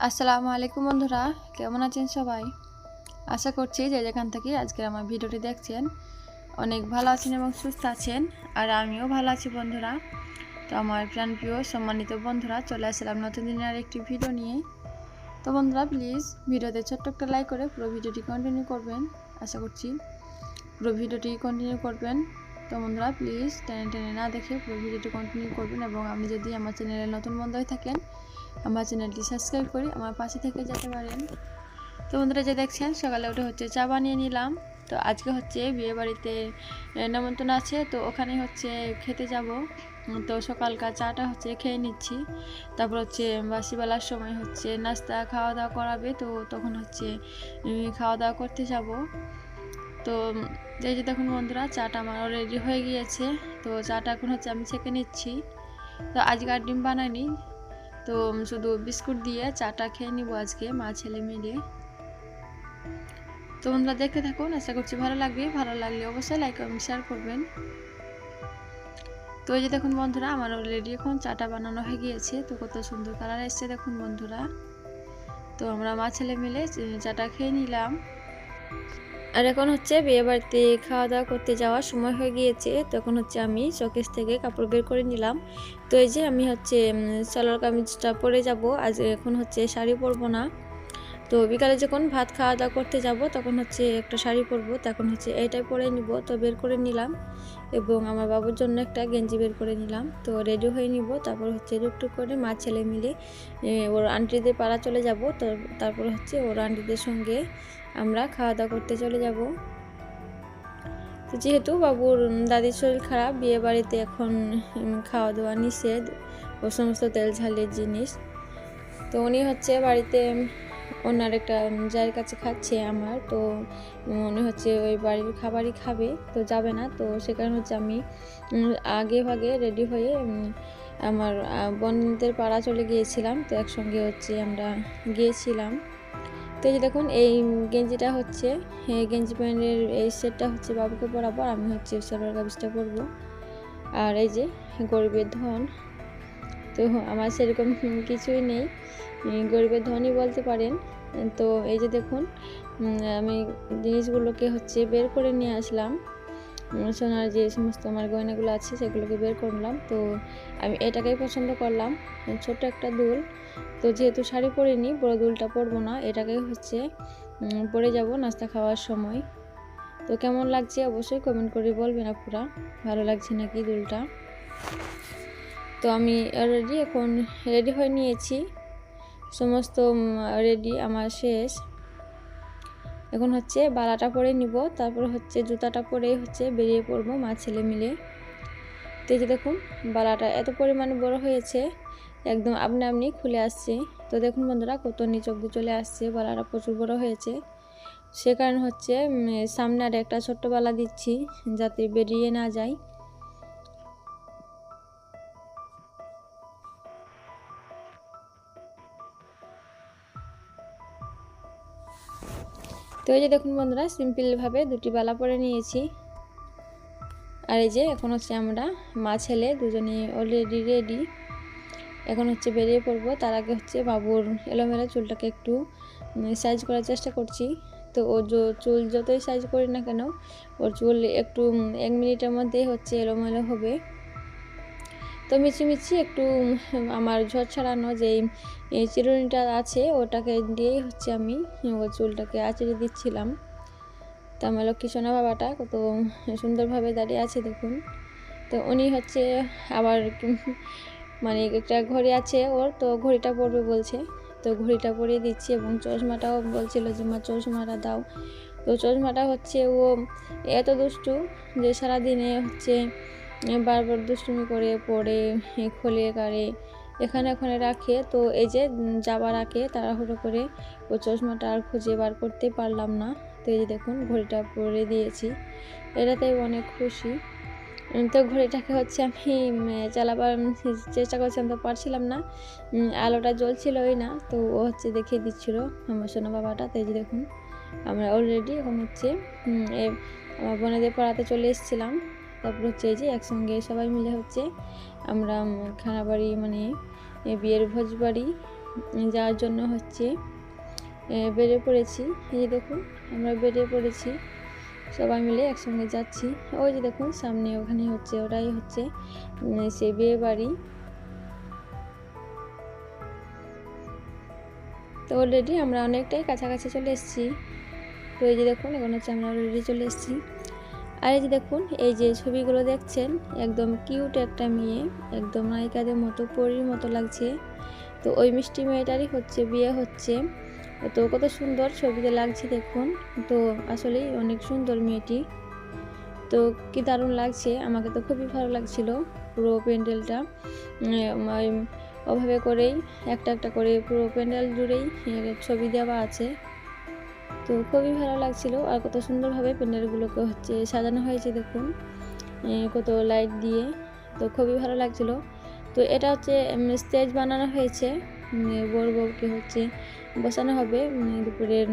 আসসালামু আলাইকুম বন্ধুরা, কেমন আছেন সবাই? আশা করছি যে যেখান থেকে আজকে আমার ভিডিওটি দেখছেন অনেক ভালো আছেন এবং সুস্থ আছেন। আর আমিও ভালো আছি বন্ধুরা। তো আমার প্রিয় সম্মানিত বন্ধুরা, চলে আসলাম নতুন দিনের আরেকটি ভিডিও নিয়ে। তো বন্ধুরা, প্লিজ ভিডিওতে ছোট্ট একটা লাইক করে পুরো ভিডিওটি কন্টিনিউ করবেন। আশা করছি পুরো ভিডিওটি কন্টিনিউ করবেন। তো বন্ধুরা, প্লিজ টেনে টেনে না দেখে পুরো ভিডিওটি কন্টিনিউ করবেন, এবং আপনি যদি আমার চ্যানেলে নতুন বন্ধু হয়ে থাকেন আমার চ্যানেলটি সাবস্ক্রাইব করে আমার পাশে থেকে যেতে পারেন। তো বন্ধুরা, যে দেখছেন সকালে উঠে হচ্ছে চা বানিয়ে নিলাম। তো আজকে হচ্ছে বিয়ে বাড়িতে নেমন্তন্ন আছে, তো ওখানে হচ্ছে খেতে যাব। তো সকালকার চাটা হচ্ছে খেয়ে নিচ্ছি। তারপর হচ্ছে বাসিবেলার সময় হচ্ছে নাস্তা খাওয়া দাওয়া করাবে, তো তখন হচ্ছে খাওয়া দাওয়া করতে যাব। তো এই যে দেখুন বন্ধুরা, চাটা আমার রেডি হয়ে গিয়েছে। তো চাটা এখন হচ্ছে আমি ছেঁকে নিচ্ছি। তো আজকে আর ডিম বানাইনি, তো শুধু বিস্কুট দিয়ে চাটা খেয়ে নিব আজকে মা ছেলে মিলে। তো বন্ধুরা, দেখতে থাকুন, আশা করছি ভালো লাগবে। ভালো লাগলে অবশ্যই লাইক এবং শেয়ার করবেন। তো এই যে দেখুন বন্ধুরা, আমার অলরেডি এখন চাটা বানানো হয়ে গিয়েছে। তো কত সুন্দর কালার এসছে দেখুন বন্ধুরা। তো আমরা মা ছেলে মিলে চাটা খেয়ে নিলাম। আর এখন হচ্ছে বিয়ে বাড়িতে খাওয়া দাওয়া করতে যাওয়ার সময় হয়ে গিয়েছে। তখন হচ্ছে আমি শোকেস থেকে কাপড় বের করে নিলাম। তো এই যে আমি হচ্ছে সালোয়ার কামিজটা পরে যাব আজ। এখন হচ্ছে শাড়ি পরবো না। তো বিকালে যখন ভাত খাওয়া দাওয়া করতে যাব তখন হচ্ছে একটা শাড়ি পরবো, তখন হচ্ছে এইটাই পরে নিব। তো বের করে নিলাম, এবং আমার বাবুর জন্য একটা গেঞ্জি বের করে নিলাম। তো রেডি হয়ে নিব, তারপর হচ্ছে টুকটুক করে মা ছেলে মিলে ওর আন্টিদের পাড়া চলে যাব। তো তারপর হচ্ছে ওর আন্টিদের সঙ্গে আমরা খাওয়া দাওয়া করতে চলে যাব। তো যেহেতু বাবুর দাদির শরীর খারাপ, বিয়ে বাড়িতে এখন খাওয়া দাওয়া নিষেধ, ও সমস্ত তেল ঝালের জিনিস। তো উনি হচ্ছে বাড়িতে ওনার একটা জায়ের কাছে খাচ্ছে আমার, তো মনে হচ্ছে ওই বাড়ির খাবারই খাবে, তো যাবে না। তো সে কারণে হচ্ছে আমি আগে ভাগে রেডি হয়ে আমার বোনদের পাড়া চলে গিয়েছিলাম। তো একসঙ্গে হচ্ছে আমরা গিয়েছিলাম। তো এই যে দেখুন, এই গেঞ্জিটা হচ্ছে গেঞ্জি প্যান্টের এই সেটটা হচ্ছে বাবুকে পরাবো, আর আমি হচ্ছে সালোয়ার কামিজটা পরবো। আর এই যে গরিবের ধন, তো আমার সেরকম কিছুই নেই, গরিবের ধনই বলতে পারেন। তো এই যে দেখুন, আমি জিনিসগুলোকে হচ্ছে বের করে নিয়ে আসলাম। সোনার যে সমস্ত আমার গয়নাগুলো আছে সেগুলোকে বের করলাম। তো আমি এটাকেই পছন্দ করলাম, ছোট্ট একটা দুল। তো যেহেতু শাড়ি পরিনি, বড় দুলটা পরবো না, এটাকেই হচ্ছে পরে যাব নাস্তা খাওয়ার সময়। তো কেমন লাগছে অবশ্যই কমেন্ট করে বলবেন আপুরা, ভালো লাগছে নাকি দুলটা। তো আমি অলরেডি এখন রেডি হয়ে নিয়েছি, সমস্ত রেডি আমার শেষ। এখন হচ্ছে বালাটা পরে নিব, তারপর হচ্ছে জুতাটা পরে হচ্ছে বেরিয়ে পড়বো মা ছেলে মিলে। তো এই যে দেখুন, বালাটা এত পরিমাণে বড় হয়েছে, একদম আপনি আপনি খুলে আসছে। তো দেখুন বন্ধুরা, কত নিচ অব্দি চলে আসছে, বালাটা প্রচুর বড় হয়েছে। সে কারণে হচ্ছে সামনে আর একটা ছোট্ট বালা দিচ্ছি, যাতে বেরিয়ে না যায়। তো এই যে দেখুন বন্ধুরা, সিম্পলভাবে দুটি বালা পরে নিয়েছি। আর এই যে এখন হচ্ছে আমরা মা ছেলে দুজনে অলরেডি রেডি। এখন হচ্ছে বেরিয়ে পড়বো। তার আগে হচ্ছে বাবুর এলোমেলো চুলটাকে একটু সাইজ করার চেষ্টা করছি। তো ও চুল যতই সাইজ করি না কেন, ওর চুল একটু 1 মিনিটের মধ্যেই হচ্ছে এলোমেলো হবে। তো মিছিমিছি একটু আমার ঝড় ছাড়ানো যেই চিরুনিটা আছে ওটাকে দিয়েই হচ্ছে আমি ওর চুলটাকে আঁচড়ে দিচ্ছিলাম। তো আমার লক্ষ্মী সোনা বাবাটা কত সুন্দরভাবে দাঁড়িয়ে আছে দেখুন। তো উনি হচ্ছে আবার মানে একটা ঘড়ি আছে ওর, তো ঘড়িটা পরবে বলছে, তো ঘড়িটা পরিয়ে দিচ্ছি। এবং চশমাটাও বলছিল যে মা চশমাটা দাও। তো চশমাটা হচ্ছে ও এত দুষ্টু যে সারাদিনে হচ্ছে বারবার দুষ্টুমি করে পড়ে, খোলে কাড়ে, এখানে ওখানে রাখে। তো এই যে যাবার আগে তাড়াহুড়ো করে ও চশমাটা আর খুঁজে বার করতে পারলাম না। তো এই যে দেখুন, ঘড়িটা পরে দিয়েছি, এটাতেই অনেক খুশি। তো ঘড়িটাকে হচ্ছে আমি চালাবার চেষ্টা করছিলাম, তো পারছিলাম না, আলোটা জ্বলছিলই না। তো ও হচ্ছে দেখিয়ে দিচ্ছিলো আমার সোনা বাবাটা। তো এই যে দেখুন, আমরা অলরেডি এখন হচ্ছে আমার বোনেদের পাড়াতে চলে এসেছিলাম। তারপর হচ্ছে এই যে একসঙ্গে সবাই মিলে হচ্ছে আমরা খানাবাড়ি মানে বিয়ের ভোজ বাড়ি যাওয়ার জন্য হচ্ছে বেরিয়ে পড়েছি। এই যে দেখুন আমরা বেরিয়ে পড়েছি, সবাই মিলে একসঙ্গে যাচ্ছি। ওই যে দেখুন সামনে ওখানে হচ্ছে, ওটাই হচ্ছে সেই বিয়ে বাড়ি। তো অলরেডি আমরা অনেকটাই কাছাকাছি চলে এসেছি। তো এই যে দেখুন এখন হচ্ছে আমরা অলরেডি চলে এসেছি। আর এই যে দেখুন এই যে ছবিগুলো দেখছেন, একদম কিউট একটা মেয়ে, একদম নায়িকাদের মতো, পরীর মতো লাগছে। তো ওই মিষ্টি মেয়েটারই হচ্ছে বিয়ে হচ্ছে। তো কত সুন্দর ছবিতে লাগছে দেখুন। তো আসলেই অনেক সুন্দর মেয়েটি। তো কি দারুণ লাগছে, আমাকে তো খুবই ভালো লাগছিল পুরো প্যান্ডেলটা। ওভাবে করেই একটা একটা করে পুরো প্যান্ডেল জুড়েই ছবি দেওয়া আছে। তো খুবই ভালো লাগছিল। আর কত সুন্দরভাবে প্যান্ডেলগুলোকে হচ্ছে সাজানো হয়েছে দেখুন, কত লাইট দিয়ে। তো খুবই ভালো লাগছিল। তো এটা হচ্ছে স্টেজ বানানো হয়েছে, বর বউকে হচ্ছে বসানো হবে দুপুরের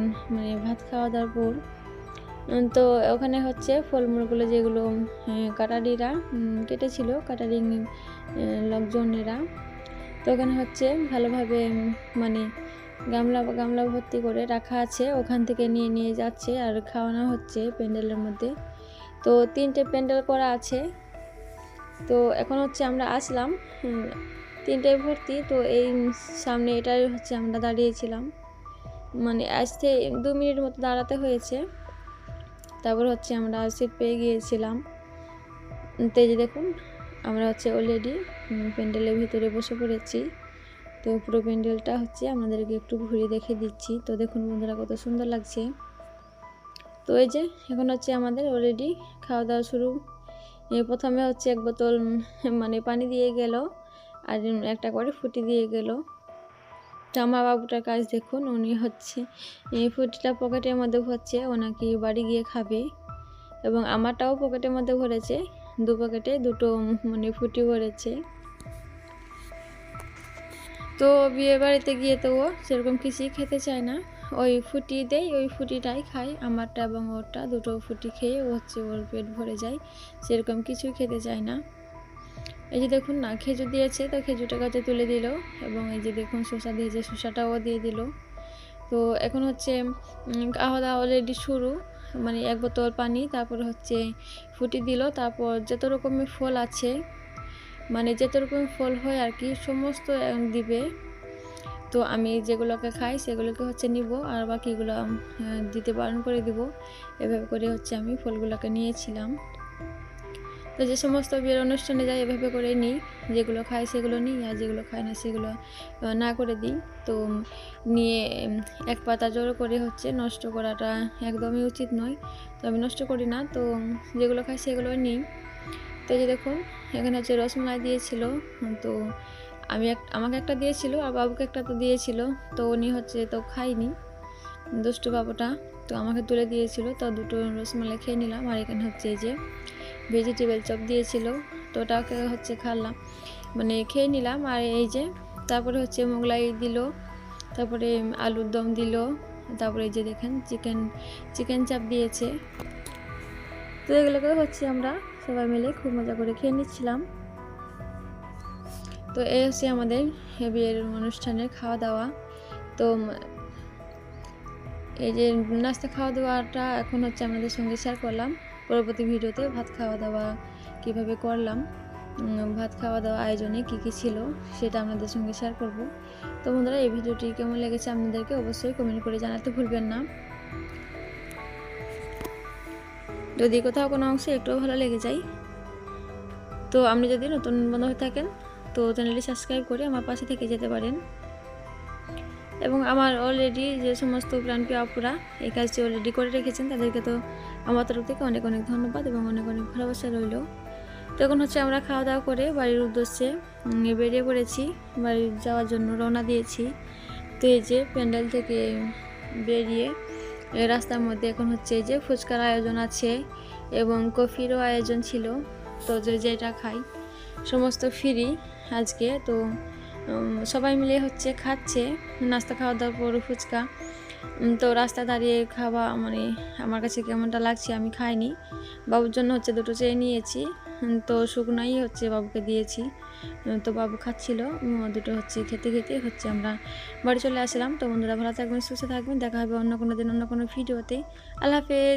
ভাত খাওয়া দাওয়ার পর। তো ওখানে হচ্ছে ফলমূলগুলো যেগুলো কাটারিরা কেটেছিল, কাটারিং লোকজনেরা, তো ওখানে হচ্ছে ভালোভাবে গামলা ভর্তি করে রাখা আছে, ওখান থেকে নিয়ে নিয়ে যাচ্ছে আর খাওয়ানো হচ্ছে প্যান্ডেলের মধ্যে। তো 3টে প্যান্ডেল করা আছে। তো এখন হচ্ছে আমরা আসলাম 3টে ভর্তি। তো এই সামনে এটাই হচ্ছে আমরা দাঁড়িয়েছিলাম, আসতে 2 মিনিট মতো দাঁড়াতে হয়েছে। তারপর হচ্ছে আমরা সিট পেয়ে গিয়েছিলাম। তো এই যে দেখুন আমরা হচ্ছে অলরেডি প্যান্ডেলের ভিতরে বসে পড়েছি। তো পুরো প্যান্ডেলটা হচ্ছে আমাদেরকে একটু ঘুরে দেখে দিচ্ছি। তো দেখুন বন্ধুরা কত সুন্দর লাগছে। তো এই যে এখন হচ্ছে আমাদের অলরেডি খাওয়া দাওয়া শুরু। প্রথমে হচ্ছে 1 বোতল পানি দিয়ে গেল, আর একটা করে ফুটি দিয়ে গেল। তো আমার বাবুটার কাজ দেখুন, উনি হচ্ছে এই ফুটিটা পকেটের মধ্যে ভরছে, ও নাকি বাড়ি গিয়ে খাবে। এবং আমারটাও পকেটের মধ্যে ভরেছে, 2 পকেটে 2টো ফুটি ভরেছে। তো বিয়ে বাড়িতে গিয়ে তো ও সেরকম কিছুই খেতে চায় না, ওই ফুটি দেয়, ওই ফুটিটাই খায়। আমারটা এবং ওরটা 2টো ফুটি খেয়ে ও হচ্ছে ওর পেট ভরে যায়, সেরকম কিছুই খেতে চায় না। এই যে দেখুন না, খেজুর দিয়েছে, তো খেজুরটা গাছে তুলে দিল। এবং এই যে দেখুন শসা দিয়েছে, শসাটাও দিয়ে দিল। তো এখন হচ্ছে খাওয়া দাওয়া অলরেডি শুরু। 1 বোতল পানি, তারপর হচ্ছে ফুটি দিল, তারপর যত রকমের ফল আছে, যত রকমের ফল হয় আর কি, সমস্ত দিবে। তো আমি যেগুলোকে খাই সেগুলোকে হচ্ছে নিব, আর বাকিগুলো দিতে বারণ করে দিব। এভাবে করে হচ্ছে আমি ফলগুলোকে নিয়েছিলাম। তো যে সমস্ত বিয়ের অনুষ্ঠানে যাই এভাবে করে নিই, যেগুলো খাই সেগুলো নিই, আর যেগুলো খাই না সেগুলো না করে দিই। তো নিয়ে এক পাতা জড়ো করে হচ্ছে নষ্ট করাটা একদমই উচিত নয়। তো আমি নষ্ট করি না, তো যেগুলো খাই সেগুলো নিই। তো এই যে দেখুন এখানে হচ্ছে রসমালাই দিয়েছিল। তো আমাকে একটা দিয়েছিল, আর বাবুকে একটা তো দিয়েছিল। তো উনি হচ্ছে তো খাইনি, দুষ্টু বাবুটা, তো আমাকে তুলে দিয়েছিল। তো 2টো রসমালাই খেয়ে নিলাম। আর এখানে হচ্ছে এই যে ভেজিটেবল চপ দিয়েছিল, তো ওটাকে হচ্ছে খেয়ে নিলাম। আর এই যে তারপরে হচ্ছে মোগলাই দিল, তারপরে আলুর দম দিল, তারপরে এই যে দেখেন চিকেন চাপ দিয়েছে। তো এগুলোকে হচ্ছে আমরা সবাই মিলে খুব মজা করে খেয়ে নিচ্ছিলাম। তো এই হচ্ছে আমাদের বিয়ের অনুষ্ঠানের খাওয়া দাওয়া। তো এই যে নাস্তা খাওয়া দাওয়াটা এখন হচ্ছে আপনাদের সঙ্গে শেয়ার করলাম। পরবর্তী ভিডিওতে ভাত খাওয়া দাওয়া কীভাবে করলাম, ভাত খাওয়া দাওয়া আয়োজনে কী কী ছিল সেটা আপনাদের সঙ্গে শেয়ার করব। তো বন্ধুরা এই ভিডিওটি কেমন লেগেছে আপনাদেরকে অবশ্যই কমেন্ট করে জানাতে ভুলবেন না। যদি কোথাও কোনো অংশে একটু ভালো লেগে যায়, তো আপনি যদি নতুন বন্ধু হয়ে থাকেন তো চ্যানেলটি সাবস্ক্রাইব করে আমার পাশে থেকে যেতে পারেন। এবং আমার অলরেডি যে সমস্ত প্রাণপ্রিয় আপুরা এই কাজটি অলরেডি করে রেখেছেন, তাদেরকে তো আমার তরফ থেকে অনেক অনেক ধন্যবাদ এবং অনেক অনেক ভালোবাসা রইল। তো এখন হচ্ছে আমরা খাওয়া দাওয়া করে বাড়ির উদ্দেশ্যে বেরিয়ে পড়েছি, বাড়ি যাওয়ার জন্য রওনা দিয়েছি। তো এই যে প্যান্ডেল থেকে বেরিয়ে রাস্তার মধ্যে এখন হচ্ছে এই যে ফুচকার আয়োজন আছে এবং কফিরও আয়োজন ছিল। তো যেটা খাই সমস্ত ফ্রি আজকে। তো সবাই মিলে হচ্ছে খাচ্ছে, নাস্তা খাওয়া দাওয়ার পর ফুচকা। তো রাস্তা দাঁড়িয়ে খাওয়া আমার কাছে কেমনটা লাগছে, আমি খাইনি। বাবুর জন্য হচ্ছে 2টো চেয়ে নিয়েছি, তো শুকনোই হচ্ছে বাবুকে দিয়েছি। তো বাবু খাচ্ছিল দুটো হচ্ছে খেতে খেতে হচ্ছে আমরা বাড়ি চলে আসলাম। তো বন্ধুরা ভালো থাকবেন, সুস্থ থাকবেন, দেখা হবে অন্য কোনো দিন অন্য কোনো ভিডিওতে। আল্লাহ হাফেজ।